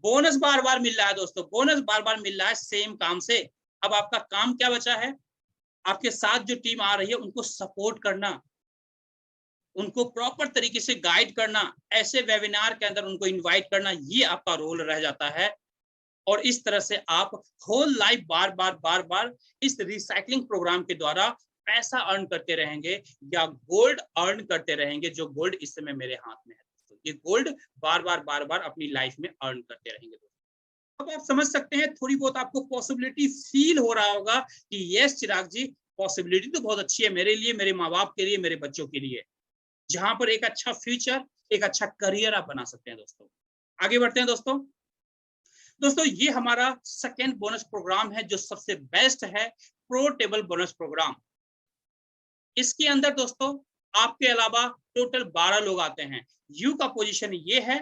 बोनस बार बार मिल रहा है दोस्तों, बोनस बार बार मिल रहा है सेम काम से। अब आपका काम क्या बचा है? आपके साथ जो टीम आ रही है उनको सपोर्ट करना, उनको प्रॉपर तरीके से गाइड करना, ऐसे वेबिनार के अंदर उनको इनवाइट करना, ये आपका रोल रह जाता है। और इस तरह से आप होल लाइफ बार बार इस रिसाइकलिंग प्रोग्राम के द्वारा पैसा अर्न करते रहेंगे या गोल्ड अर्न करते रहेंगे, जो गोल्ड इस समय मेरे हाथ में है दोस्तों। ये गोल्ड बार बार अपनी लाइफ में अर्न करते रहेंगे दोस्तों। अब आप समझ सकते हैं, थोड़ी बहुत आपको पॉसिबिलिटी फील हो रहा होगा कि यस चिराग जी, पॉसिबिलिटी तो बहुत अच्छी है मेरे लिए, मेरे माँ बाप के लिए, मेरे बच्चों के लिए, जहां पर एक अच्छा फ्यूचर, एक अच्छा करियर आप बना सकते हैं दोस्तों। आगे बढ़ते हैं दोस्तों। दोस्तों ये हमारा सेकेंड बोनस प्रोग्राम है जो सबसे बेस्ट है, प्रो टेबल बोनस प्रोग्राम। इसके अंदर दोस्तों आपके अलावा टोटल 12 लोग आते हैं। यू का पोजीशन ये है,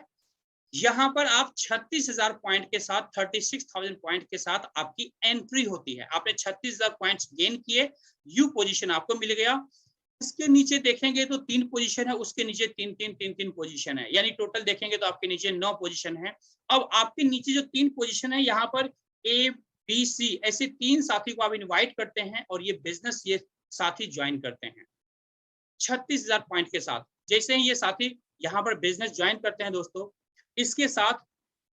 यहाँ पर आप 36,000 पॉइंट के साथ, 36,000 पॉइंट के साथ आपकी एंट्री होती है। आपने 36,000 पॉइंट्स गेन किए, यू पोजीशन आपको मिल गया। इसके नीचे देखेंगे तो 3 पोजीशन है, उसके नीचे 3 पोजीशन है, यानी टोटल देखेंगे तो आपके नीचे 9 पोजीशन है। अब आपके नीचे जो 3 पोजीशन है, यहाँ पर ए बी सी ऐसे 3 साथी को आप इनवाइट करते हैं और ये बिजनेस ये साथी ज्वाइन करते हैं 36,000 पॉइंट के साथ। जैसे ही ये साथी यहाँ पर बिजनेस ज्वाइन करते हैं दोस्तों, इसके साथ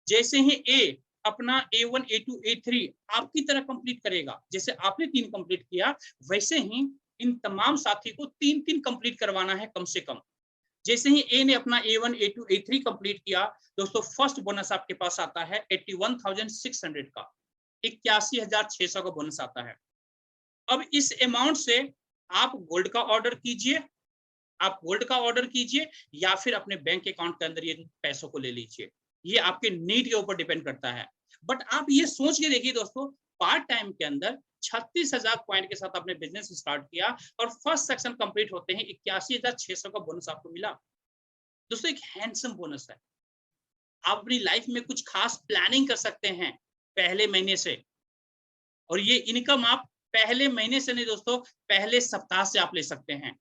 जैसे ही ए अपना A1 A2 A3 आपकी तरह कंप्लीट करेगा, जैसे आपने 3 कंप्लीट किया, वैसे ही इन तमाम साथी को 3 कंप्लीट करवाना है कम से कम। जैसे ही ए ने अपना A1 A2 A3 कंप्लीट किया दोस्तों, फर्स्ट बोनस आपके पास आता है 81,600 का, 81,600 का बोनस आता है। अब इस अमाउंट से आप गोल्ड का ऑर्डर कीजिए, आप गोल्ड का ऑर्डर कीजिए या फिर अपने बैंक अकाउंट के अंदर ये पैसों को ले लीजिए, ये आपके नीड के ऊपर डिपेंड करता है। बट आप ये सोच के देखिए दोस्तों, पार्ट टाइम के अंदर 36,000 पॉइंट के साथ आपने बिजनेस स्टार्ट किया और फर्स्ट सेक्शन कंप्लीट होते हैं 81,600 का बोनस आपको मिला दोस्तों। एक हैंडसम बोनस है। आप अपनी लाइफ में कुछ खास प्लानिंग कर सकते हैं पहले महीने से, और ये इनकम आप पहले महीने से नहीं दोस्तों, पहले सप्ताह से आप ले सकते हैं।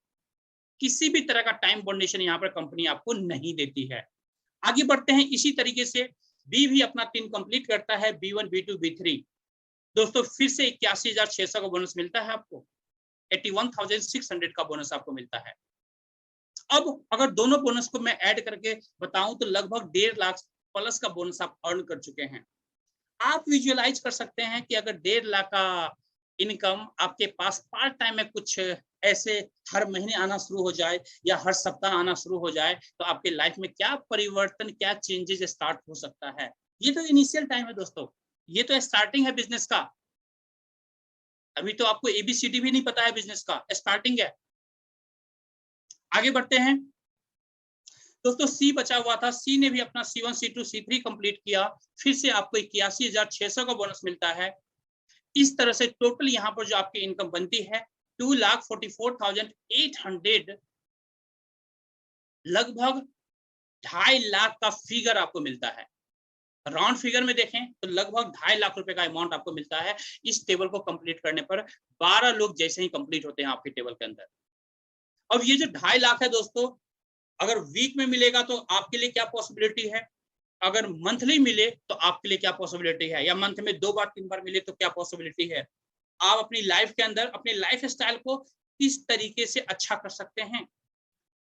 किसी भी तरह का टाइम बाउंडेशन यहाँ पर कंपनी आपको नहीं देती है। आगे बढ़ते हैं, इसी तरीके से बी भी अपना 3 कंप्लीट करता है, B1 B2 B3 दोस्तों, फिर से 81,600 का बोनस मिलता है आपको, 81,600 का बोनस आपको मिलता है। अब अगर दोनों बोनस को मैं ऐड करके बताऊं तो लगभग 1.5 लाख प्लस का बोनस आप अर्न कर चुके हैं। आप विजुअलाइज कर सकते हैं कि अगर 1.5 लाख का इनकम आपके पास पार्ट टाइम में कुछ ऐसे हर महीने आना शुरू हो जाए या हर सप्ताह आना शुरू हो जाए, तो आपके लाइफ में क्या परिवर्तन, क्या चेंजेस स्टार्ट हो सकता है। ये तो इनिशियल टाइम है दोस्तों, ये तो स्टार्टिंग है बिजनेस का। अभी तो आपको ABCD भी नहीं पता है बिजनेस का, स्टार्टिंग है। आगे बढ़ते हैं दोस्तों सी बचा हुआ था, सी ने भी अपना C1 C2 C3 कंप्लीट किया, फिर से आपको 81,600 का बोनस मिलता है। इस तरह से टोटल यहाँ पर जो आपकी इनकम बनती है 2,44,800, लगभग 2.5 लाख का फिगर आपको मिलता है। राउंड फिगर में देखें तो लगभग 2.5 लाख रुपए का अमाउंट आपको मिलता है इस टेबल को कंप्लीट करने पर। 12 लोग जैसे ही कंप्लीट होते हैं आपके टेबल के अंदर। अब ये जो 2.5 लाख है दोस्तों, अगर वीक में मिलेगा तो आपके लिए क्या पॉसिबिलिटी है, अगर मंथली मिले तो आपके लिए क्या पॉसिबिलिटी है, या मंथ में 2 बार 3 बार मिले तो क्या पॉसिबिलिटी है। आप अपनी लाइफ के अंदर अपने लाइफ स्टाइल को किस तरीके से अच्छा कर सकते हैं,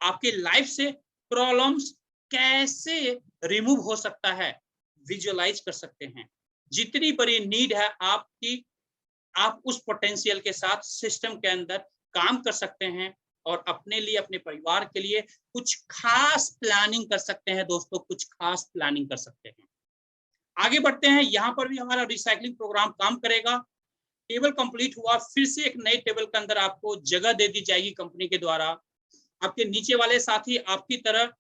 आपके लाइफ से प्रॉब्लम्स कैसे रिमूव हो सकता है, विजुअलाइज कर सकते हैं। जितनी बड़ी नीड है आपकी, आप उस पोटेंशियल के साथ सिस्टम के अंदर काम कर सकते हैं और अपने लिए, अपने परिवार के लिए कुछ खास प्लानिंग कर सकते हैं दोस्तों, कुछ खास प्लानिंग कर सकते हैं। आगे बढ़ते हैं, यहाँ पर भी हमारा रिसाइकलिंग प्रोग्राम काम करेगा। टेबल कंप्लीट हुआ, फिर से एक नए टेबल के अंदर आपको जगह दे दी जाएगी कंपनी के द्वारा। आपके नीचे वाले साथी आपकी तरह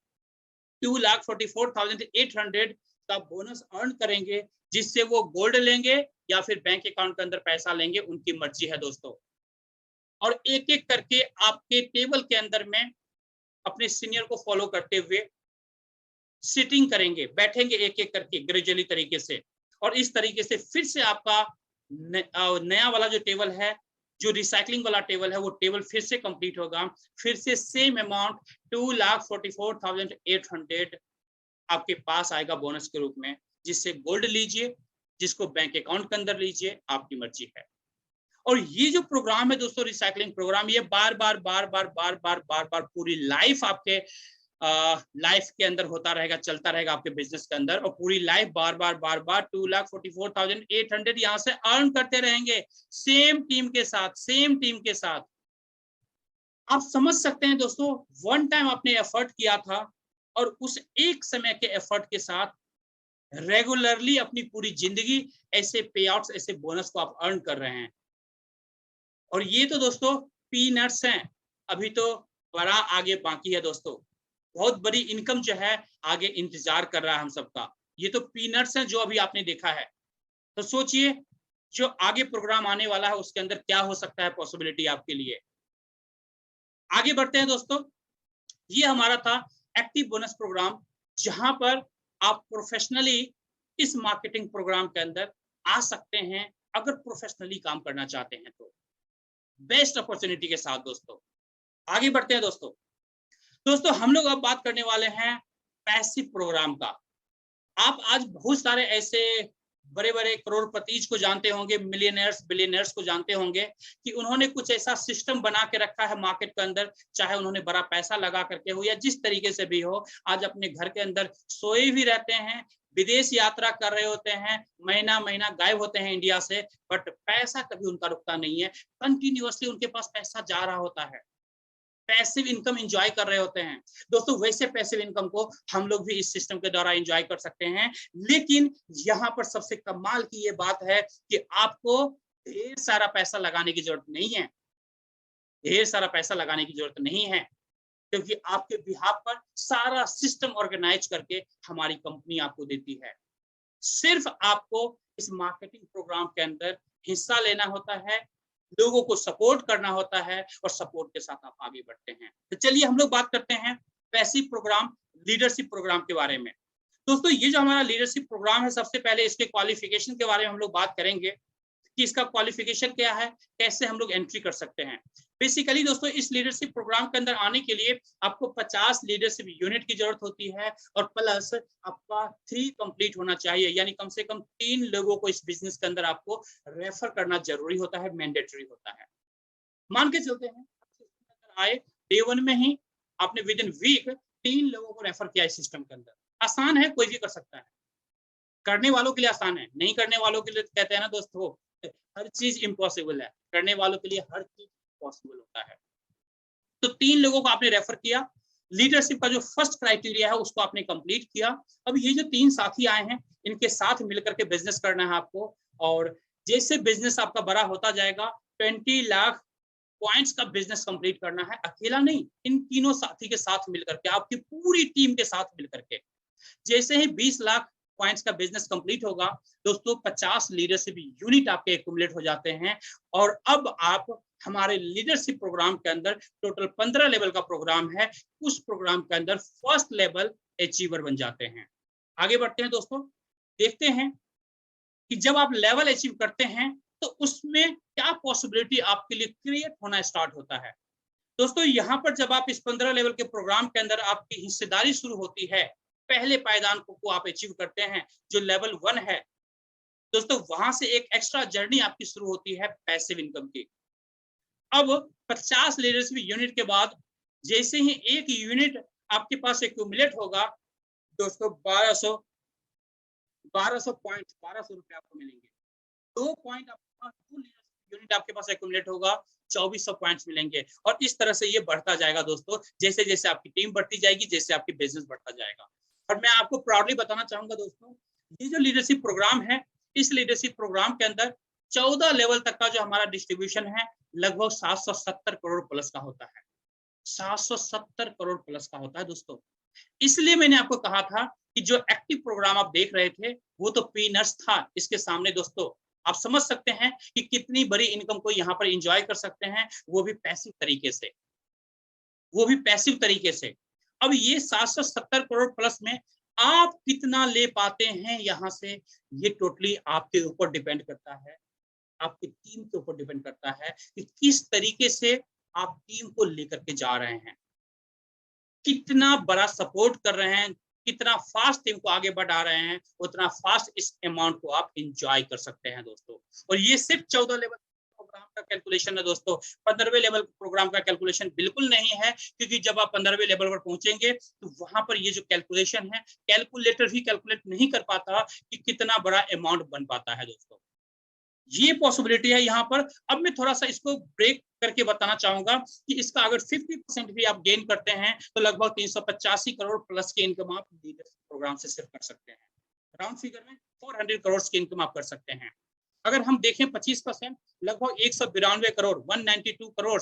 2,44,800 का बोनस अर्न करेंगे, जिससे वो गोल्ड लेंगे या फिर बैंक अकाउंट के अंदर पैसा लेंगे, उनकी मर्जी है दोस्तों। और एक एक करके आपके टेबल के अंदर में अपने सीनियर को फॉलो करते हुए सिटिंग करेंगे, बैठेंगे एक एक करके ग्रेजुअली तरीके से, और इस तरीके से फिर से आपका नया वाला जो टेबल है, जो रिसाइकलिंग वाला टेबल है, वो टेबल फिर से कंप्लीट होगा। फिर से सेम अमाउंट 2,44,800 आपके पास आएगा बोनस के रूप में, जिससे गोल्ड लीजिए, जिसको बैंक अकाउंट के अंदर लीजिए, आपकी मर्जी है। और ये जो प्रोग्राम है दोस्तों, रिसाइकलिंग प्रोग्राम, ये बार बार पूरी लाइफ आपके लाइफ के अंदर होता रहेगा, चलता रहेगा आपके बिजनेस के अंदर, और पूरी लाइफ बार बार 2,44,800 यहाँ से अर्न करते रहेंगे, सेम टीम के साथ। आप समझ सकते हैं दोस्तों, वन टाइम आपने एफर्ट किया था और उस एक समय के एफर्ट के साथ रेगुलरली अपनी पूरी जिंदगी ऐसे पे आउट्स, ऐसे बोनस को आप अर्न कर रहे हैं। और ये तो दोस्तों पीनट्स हैं, अभी तो बड़ा आगे बाकी है दोस्तों। बहुत बड़ी इनकम जो है आगे इंतजार कर रहा है हम सबका। ये तो पीनट्स हैं जो अभी आपने देखा है। तो सोचिए जो आगे प्रोग्राम आने वाला है उसके अंदर क्या हो सकता है पॉसिबिलिटी आपके लिए। आगे बढ़ते हैं दोस्तों, ये हमारा था एक्टिव बोनस प्रोग्राम, जहां पर आप प्रोफेशनली इस मार्केटिंग प्रोग्राम के अंदर आ सकते हैं, अगर प्रोफेशनली काम करना चाहते हैं तो बेस्ट अपॉर्चुनिटी के साथ दोस्तों। आगे बढ़ते हैं दोस्तों, हम लोग अब बात करने वाले हैं पैसिव प्रोग्राम का। आप आज बहुत सारे ऐसे बड़े बड़े करोड़पति को जानते होंगे, मिलियनर्स बिलियनर्स को जानते होंगे कि उन्होंने कुछ ऐसा सिस्टम बना के रखा है मार्केट के अंदर, चाहे उन्होंने बड़ा पैसा लगा करके हो या जिस तरीके से भी हो, आज अपने घर के अंदर सोए भी रहते हैं, विदेश यात्रा कर रहे होते हैं, महीना महीना गायब होते हैं इंडिया से, बट पैसा कभी उनका रुकता नहीं है, कंटिन्यूअसली उनके पास पैसा जा रहा होता है, पैसिव इनकम एंजॉय कर रहे होते हैं दोस्तों। वैसे पैसिव इनकम को हम लोग भी इस सिस्टम के द्वारा एंजॉय कर सकते हैं, लेकिन यहाँ पर सबसे कमाल की ये बात है कि आपको ढेर सारा पैसा लगाने की जरूरत नहीं है, ढेर सारा पैसा लगाने की जरूरत नहीं है, क्योंकि आपके बिहाफ पर सारा सिस्टम ऑर्गेनाइज करके हमारी कंपनी आपको देती है। सिर्फ आपको इस मार्केटिंग प्रोग्राम के अंदर हिस्सा लेना होता है, लोगों को सपोर्ट करना होता है, और सपोर्ट के साथ आप आगे बढ़ते हैं। तो चलिए हम लोग बात करते हैं पैसिव प्रोग्राम, लीडरशिप प्रोग्राम के बारे में। दोस्तों ये जो हमारा लीडरशिप प्रोग्राम है, सबसे पहले इसके क्वालिफिकेशन के बारे में हम लोग बात करेंगे कि इसका क्वालिफिकेशन क्या है, कैसे हम लोग एंट्री कर सकते हैं। बेसिकली दोस्तों इस लीडरशिप प्रोग्राम के अंदर आने के लिए आपको 50 लीडरशिप यूनिट की जरूरत होती है, और प्लस आपका 3 कंप्लीट होना चाहिए, यानी कम से कम 3 लोगों को इस बिजनेस के अंदर आपको रेफर करना जरूरी होता है, मैंडेटरी होता है। मान के चलते हैं आए डे 1 में ही आपने विद इन वीक 3 लोगों को रेफर किया इस सिस्टम के अंदर। आसान है, कोई भी कर सकता है, करने वालों के लिए आसान है, नहीं करने वालों के लिए कहते हैं ना दोस्तों, हर चीज इम्पॉसिबल है, करने वालों के लिए हर चीज पॉसिबल होता है। तो 3 लोगों को आपने रेफर किया, लीडरशिप का जो फर्स्ट क्राइटेरिया है उसको आपने कंप्लीट किया। अब ये जो 3 साथी आए हैं, इनके साथ मिलकर के बिजनेस करना है आपको, और जैसे बिजनेस आपका बड़ा होता जाएगा 20 लाख पॉइंट्स का बिजनेस कंप्लीट करना है, अकेला नहीं, इन तीनों साथी के साथ मिलकर के, आपकी पूरी टीम के साथ मिलकर के। जैसे ही 20 लाख पॉइंट्स का बिजनेस कंप्लीट होगा दोस्तों, 50 लीडरशिप यूनिट आपके एक्यूमुलेट हो जाते हैं, और अब आप हमारे लीडरशिप प्रोग्राम के अंदर, टोटल 15 लेवल का प्रोग्राम है, उस प्रोग्राम के अंदर फर्स्ट लेवल अचीवर बन जाते हैं। आगे बढ़ते हैं दोस्तों, देखते हैं कि जब आप लेवल अचीव करते हैं तो उसमें क्या पॉसिबिलिटी आपके लिए क्रिएट होना स्टार्ट होता है। दोस्तों यहाँ पर जब आप इस 15 लेवल के प्रोग्राम के अंदर आपकी हिस्सेदारी शुरू होती है, पहले पायदान को आप अचीव करते हैं जो लेवल 1 है दोस्तों, वहां से एक एक्स्ट्रा जर्नी आपकी शुरू होती है पैसिव इनकम की। अब 50 लीडरशिप यूनिट के बाद जैसे ही एक यूनिट आपके पास एक्यूमुलेट होगा दोस्तों, 1200 पॉइंट, 1200 रुपए आपको मिलेंगे। 2 पॉइंट आपके पास, 2 यूनिट आपके पास एक्यूमुलेट होगा, 2400 पॉइंट्स मिलेंगे। और इस तरह से ये बढ़ता जाएगा दोस्तों, जैसे जैसे आपकी टीम बढ़ती जाएगी, जैसे आपकी बिजनेस बढ़ता जाएगा। और मैं आपको प्राउडली बताना चाहूंगा दोस्तों, ये जो लीडरशिप प्रोग्राम है, इस लीडरशिप प्रोग्राम के अंदर 14 लेवल तक का जो हमारा डिस्ट्रीब्यूशन है, लगभग 770 करोड़ प्लस का होता है। 770 करोड़ प्लस का होता है दोस्तों। इसलिए मैंने आपको कहा था कि जो एक्टिव प्रोग्राम आप देख रहे थे वो तो पीनट्स था, इसके सामने दोस्तों आप समझ सकते हैं कि कितनी बड़ी इनकम को यहाँ पर एंजॉय कर सकते हैं, वो भी पैसिव तरीके से, वो भी पैसिव तरीके से। अब ये 770 करोड़ प्लस में आप कितना ले पाते हैं यहाँ से, ये टोटली आपके ऊपर डिपेंड करता है, आपकी टीम के ऊपर डिपेंड करता है कि किस तरीके से आप टीम को लेकर के जा रहे हैं, कितना बड़ा सपोर्ट कर रहे हैं, कितना फास्ट टीम को आगे बढ़ा रहे हैं, उतना फास्ट इस अमाउंट को आप एंजॉय कर सकते हैं दोस्तों। और ये सिर्फ 14 लेवल प्रोग्राम का कैलकुलेशन है दोस्तों, 15वें लेवल प्रोग्राम का कैलकुलेशन बिल्कुल नहीं है, क्योंकि जब आप 15वें लेवल पर पहुंचेंगे तो वहां पर ये जो कैलकुलेशन है, कैलकुलेटर भी कैलकुलेट नहीं कर पाता कि कितना बड़ा अमाउंट बन पाता है दोस्तों। ये पॉसिबिलिटी है यहाँ पर। अब मैं थोड़ा सा इसको ब्रेक करके बताना चाहूंगा कि इसका अगर 50% भी आप गेन करते हैं तो लगभग 385 करोड़ प्लस की इनकम आप लीडरशिप प्रोग्राम से सिर्फ कर सकते हैं। राउंड फिगर में 400 करोड़ की इनकम आप कर सकते हैं। अगर हम देखें 25%, लगभग 192 crore, 192 crore,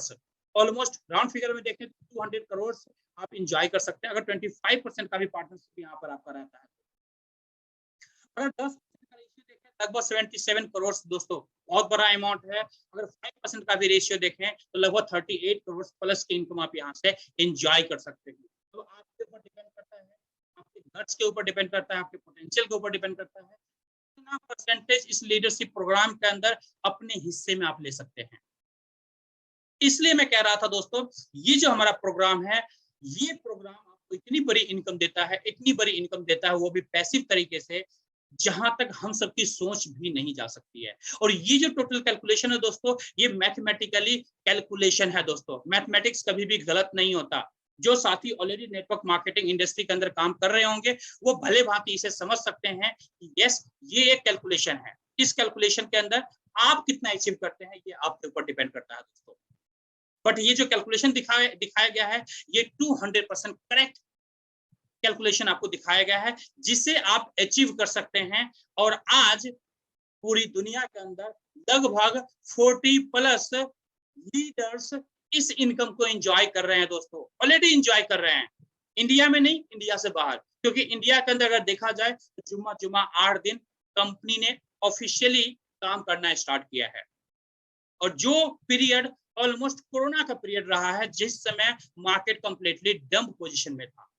almost round figure में देखें तो 200 करोड़ आप इंजॉय कर सकते हैं, अगर 25% का भी पार्टनरशिप यहाँ पर आपका रहता है। अगर 10 लगभग 77 करोड़ दोस्तों, बहुत बड़ा अमाउंट है। अगर 5% का भी रेशियो देखें तो लगभग 38 करोड़ प्लस की इनकम आप यहाँ से एंजॉय कर सकते हैं। तो आपके ऊपर डिपेंड करता है, आपके गट्स के ऊपर डिपेंड करता है, आपके पोटेंशियल के ऊपर डिपेंड करता है, कितना परसेंटेज इस लीडरशिप प्रोग्राम के अंदर अपने हिस्से में आप ले सकते हैं। इसलिए मैं कह रहा था दोस्तों, ये जो हमारा प्रोग्राम है, ये प्रोग्राम आपको इतनी बड़ी इनकम देता है, इतनी बड़ी इनकम देता है, वो भी पैसिव तरीके से, जहां तक हम सबकी सोच भी नहीं जा सकती है। और ये जो टोटल कैलकुलेशन है दोस्तों, ये मैथमेटिकली कैलकुलेशन है दोस्तों। मैथमेटिक्स कभी भी गलत नहीं होता। जो साथी ऑलरेडी नेटवर्क मार्केटिंग इंडस्ट्री के अंदर काम कर रहे होंगे, वो भले भांति इसे समझ सकते हैं कि यस, ये एक कैलकुलेशन है। इस कैलकुलेशन के अंदर आप कितना अचीव करते हैं, ये आपके ऊपर डिपेंड करता है दोस्तों। बट ये जो कैलकुलेशन दिखाया गया है, ये 200% करेक्ट कैलकुलेशन आपको दिखाया गया है, जिसे आप अचीव कर सकते हैं। और आज पूरी दुनिया के अंदर लगभग 40 प्लस लीडर्स इस इनकम को एंजॉय कर रहे हैं दोस्तों, ऑलरेडी एंजॉय कर रहे हैं। इंडिया में नहीं, इंडिया से बाहर, क्योंकि इंडिया के अंदर अगर देखा जाए तो जुम्मा 8 दिन कंपनी ने ऑफिशियली काम करना स्टार्ट किया है। और जो पीरियड ऑलमोस्ट कोरोना का पीरियड रहा है, जिस समय मार्केट कंप्लीटली डंप पोजीशन में था,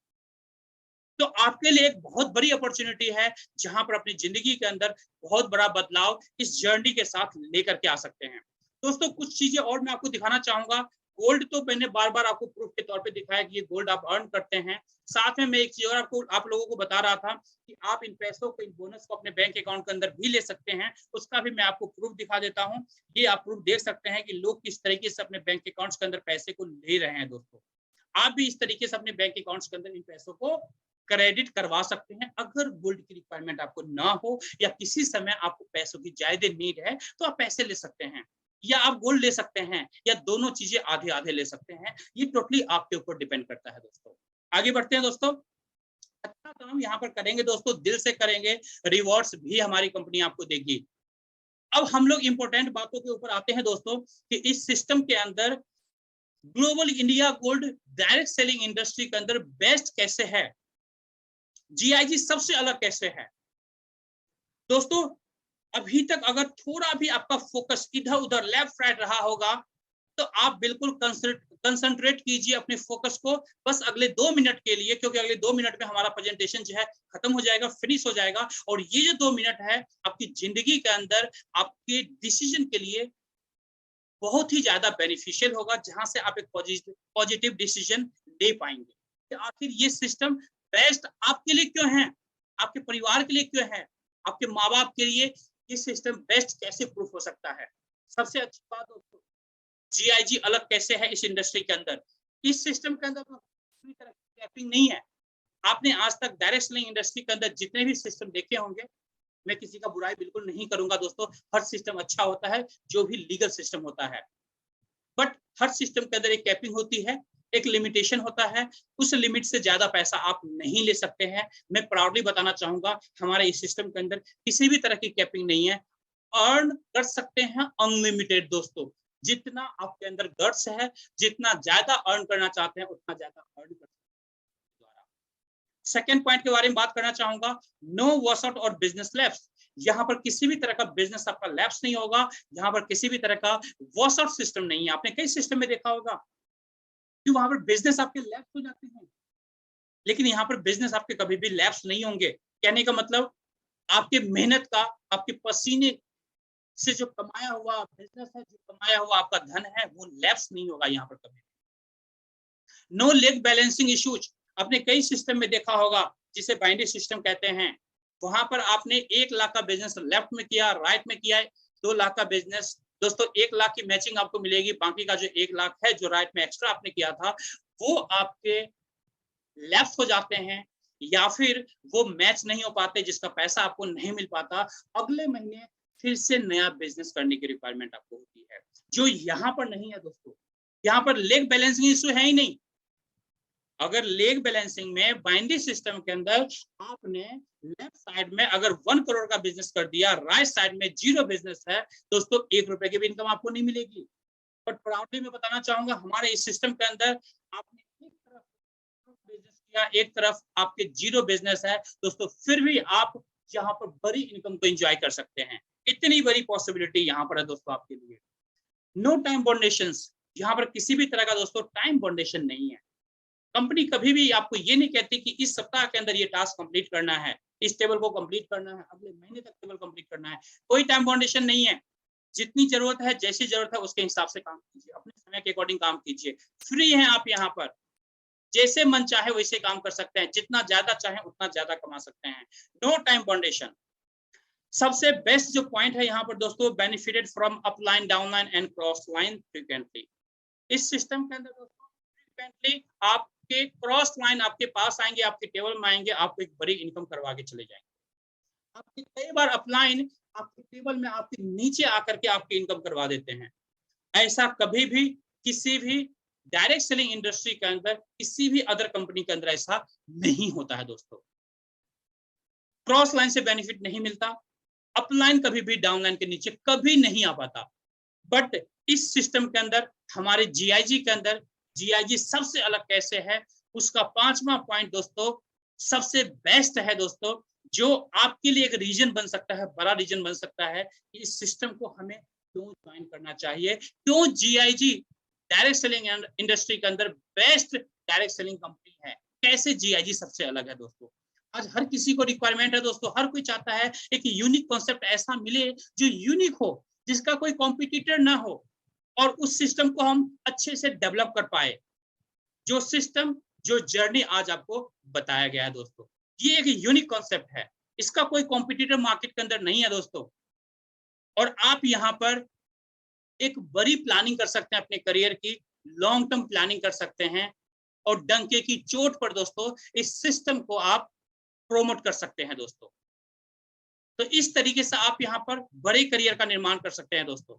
तो आपके लिए एक बहुत बड़ी अपॉर्चुनिटी है, जहां पर अपनी जिंदगी के अंदर बहुत बड़ा बदलाव इस जर्नी के साथ लेकर के आ सकते हैं दोस्तों। कुछ चीजें और मैं आपको दिखाना चाहूंगा। गोल्ड तो मैंने बार बार आपको प्रूफ के तौर पे दिखाया कि ये गोल्ड आप अर्न करते हैं। साथ में मैं एक चीज और आप लोगों को बता रहा था कि आप इन पैसों को, इन बोनस को अपने बैंक अकाउंट के अंदर भी ले सकते हैं। उसका भी मैं आपको प्रूफ दिखा देता हूँ। ये आप प्रूफ देख सकते हैं कि लोग किस तरीके से अपने बैंक अकाउंट्स के अंदर पैसे को ले रहे हैं दोस्तों। आप भी इस तरीके से अपने बैंक अकाउंट्स के अंदर इन पैसों को क्रेडिट करवा सकते हैं। अगर गोल्ड की रिक्वायरमेंट आपको ना हो या किसी समय आपको पैसों की ज्यादा नीड है, तो आप पैसे ले सकते हैं, या आप गोल्ड ले सकते हैं, या दोनों चीजें आधे आधे ले सकते हैं। ये टोटली आपके ऊपर डिपेंड करता है दोस्तों। आगे बढ़ते हैं दोस्तों। अच्छा काम यहाँ पर करेंगे दोस्तों, दिल से करेंगे, रिवॉर्ड्स भी हमारी कंपनी आपको देगी। अब हम लोग इंपॉर्टेंट बातों के ऊपर आते हैं दोस्तों कि इस सिस्टम के अंदर global India gold direct selling industry के अंदर बेस्ट कैसे है, जीआईजी सबसे अलग कैसे है। दोस्तों अभी तक अगर थोड़ा भी आपका फोकस इधर उधर लेफ्ट राइट रहा होगा तो आप बिल्कुल कंसंट्रेट कीजिए अपने फोकस को बस अगले 2 मिनट के लिए, क्योंकि अगले 2 मिनट में हमारा प्रेजेंटेशन जो है खत्म हो जाएगा, फिनिश हो जाएगा। और ये जो 2 मिनट है आपकी जिंदगी के अंदर आपके डिसीजन के लिए बहुत ही ज्यादा बेनिफिशियल होगा, जहां से आप एक पॉजिटिव डिसीजन ले पाएंगे कि आखिर ये सिस्टम बेस्ट आपके लिए क्यों है, आपके परिवार के लिए क्यों है, आपके माँ बाप के लिए ये सिस्टम बेस्ट कैसे प्रूफ हो सकता है। सबसे अच्छी बात दोस्तों, जीआईजी अलग कैसे है इस इंडस्ट्री के अंदर। इस सिस्टम के अंदर पूरी तरह की कैपिंग नहीं है। आपने आज तक डायरेक्ट सेलिंग इंडस्ट्री के अंदर जितने भी सिस्टम देखे होंगे, मैं किसी का बुराई बिल्कुल नहीं करूंगा दोस्तों, हर सिस्टम अच्छा होता है जो भी लीगल सिस्टम होता है, बट हर सिस्टम के अंदर एक कैपिंग होती है, एक लिमिटेशन होता है, उस लिमिट से ज्यादा पैसा आप नहीं ले सकते हैं। मैं प्राउडली बताना चाहूंगा हमारे इस सिस्टम के अंदर किसी भी तरह की कैपिंग नहीं है, अर्न कर सकते हैं अनलिमिटेड दोस्तों। जितना आपके अंदर गट्स है, जितना ज्यादा अर्न करना चाहते हैं उतना ज्यादा अर्न कर सकते हैं। सेकेंड पॉइंट के बारे में बात करना चाहूंगा, नो वॉश आउट और बिजनेस लैप्स। यहाँ पर किसी भी तरह का बिजनेस आपका लैप्स नहीं होगा, यहाँ पर किसी भी तरह का वॉश आउट सिस्टम नहीं है। आपने कई सिस्टम में देखा होगा कि वहां पर बिजनेस आपके लैप्स हो जाते हैं, लेकिन यहाँ पर बिजनेस आपके कभी भी लैप्स नहीं होंगे। कहने का मतलब आपके मेहनत का, आपके पसीने से जो कमाया हुआ बिजनेस है, जो कमाया हुआ आपका धन है, वो लैप्स नहीं होगा यहाँ पर कभी। No leg balancing issues. आपने कई सिस्टम में देखा होगा जिसे बाइनरी सिस्टम कहते हैं, वहां पर आपने 1 लाख का बिजनेस लेफ्ट में किया, राइट में किया, 2 लाख का बिजनेस, दोस्तों 1 लाख की मैचिंग आपको मिलेगी, बाकी का जो 1 लाख है जो राइट में एक्स्ट्रा आपने किया था वो आपके लेफ्ट हो जाते हैं, या फिर वो मैच नहीं हो पाते, जिसका पैसा आपको नहीं मिल पाता। अगले महीने फिर से नया बिजनेस करने की रिक्वायरमेंट आपको होती है, जो यहाँ पर नहीं है दोस्तों। यहाँ पर लेग बैलेंसिंग इश्यू है ही नहीं। अगर लेग बैलेंसिंग में बाइनरी सिस्टम के अंदर आपने लेफ्ट साइड में अगर 1 करोड़ का बिजनेस कर दिया, राइट साइड में 0 बिजनेस है दोस्तों, 1 रुपए की भी इनकम आपको नहीं मिलेगी। बट प्राउडली मैं बताना चाहूंगा हमारे इस सिस्टम के अंदर आपने एक तरफ बिजनेस किया, एक तरफ आपके 0 बिजनेस है दोस्तों, फिर भी आप यहाँ पर बड़ी इनकम को एंजॉय कर सकते हैं। इतनी बड़ी पॉसिबिलिटी यहाँ पर है दोस्तों आपके लिए। No time boundations. यहाँ पर किसी भी तरह का दोस्तों टाइम बाउंडेशन नहीं है। कंपनी कभी भी आपको ये नहीं कहती कि इस सप्ताह के अंदर ये टास्क कंप्लीट करना है, इस टेबल को कंप्लीट करना है, अगले महीने तक टेबल कंप्लीट करना है। कोई टाइम बाउंडेशन नहीं है। जितनी जरूरत है, जैसी जरूरत है उसके हिसाब से काम कीजिए, अपने समय के अकॉर्डिंग काम कीजिए। फ्री हैं आप यहाँ पर, जैसे मन चाहे वैसे काम कर सकते हैं, जितना ज्यादा चाहे उतना ज्यादा कमा सकते हैं। नो टाइम बाउंडेशन। सबसे बेस्ट जो पॉइंट है यहाँ पर दोस्तों, benefited from upline, downline and cross line frequently. इस सिस्टम के अंदर दोस्तों फ्रीक्वेंटली आपके क्रॉस लाइन आपके पास आएंगे, आपके टेबल में आएंगे, आपको एक बड़ी इनकम करवा के चले जाएंगे। आपके कई बार अपलाइन आपके टेबल में आपके नीचे आकर के आपकी इनकम करवा देते हैं। ऐसा कभी भी किसी भी डायरेक्ट सेलिंग इंडस्ट्री के अंदर, किसी भी अदर कंपनी के अंदर ऐसा नहीं होता है दोस्तों। क्रॉस लाइन से बेनिफिट नहीं मिलता, अपलाइन कभी भी डाउनलाइन के नीचे कभी नहीं आ पाता। बट इस सिस्टम के अंदर, हमारे जीआईजी के अंदर, जीआईजी सबसे अलग कैसे है, उसका 5वां पॉइंट दोस्तों सबसे बेस्ट है दोस्तों, जो आपके लिए एक रीजन बन सकता है, बड़ा रीजन बन सकता है इस सिस्टम को हमें क्यों ज्वाइन करना चाहिए, क्यों जीआईजी डायरेक्ट सेलिंग इंडस्ट्री के अंदर बेस्ट डायरेक्ट सेलिंग कंपनी है, कैसे जीआईजी सबसे अलग है दोस्तों। आज हर किसी को रिक्वायरमेंट है दोस्तों, हर कोई चाहता है एक यूनिक कॉन्सेप्ट ऐसा मिले जो यूनिक हो, जिसका कोई कॉम्पिटिटर ना हो, और उस सिस्टम को हम अच्छे से डेवलप कर पाए। जो सिस्टम, जो जर्नी आज आपको बताया गया है दोस्तों, ये एक यूनिक कॉन्सेप्ट है, इसका कोई कॉम्पिटिटर मार्केट के अंदर नहीं है दोस्तों। और आप यहाँ पर एक बड़ी प्लानिंग कर सकते हैं अपने करियर की, लॉन्ग टर्म प्लानिंग कर सकते हैं, और डंके की चोट पर दोस्तों इस सिस्टम को आप प्रोमोट कर सकते हैं दोस्तों। तो इस तरीके से आप यहाँ पर बड़े करियर का निर्माण कर सकते हैं दोस्तों।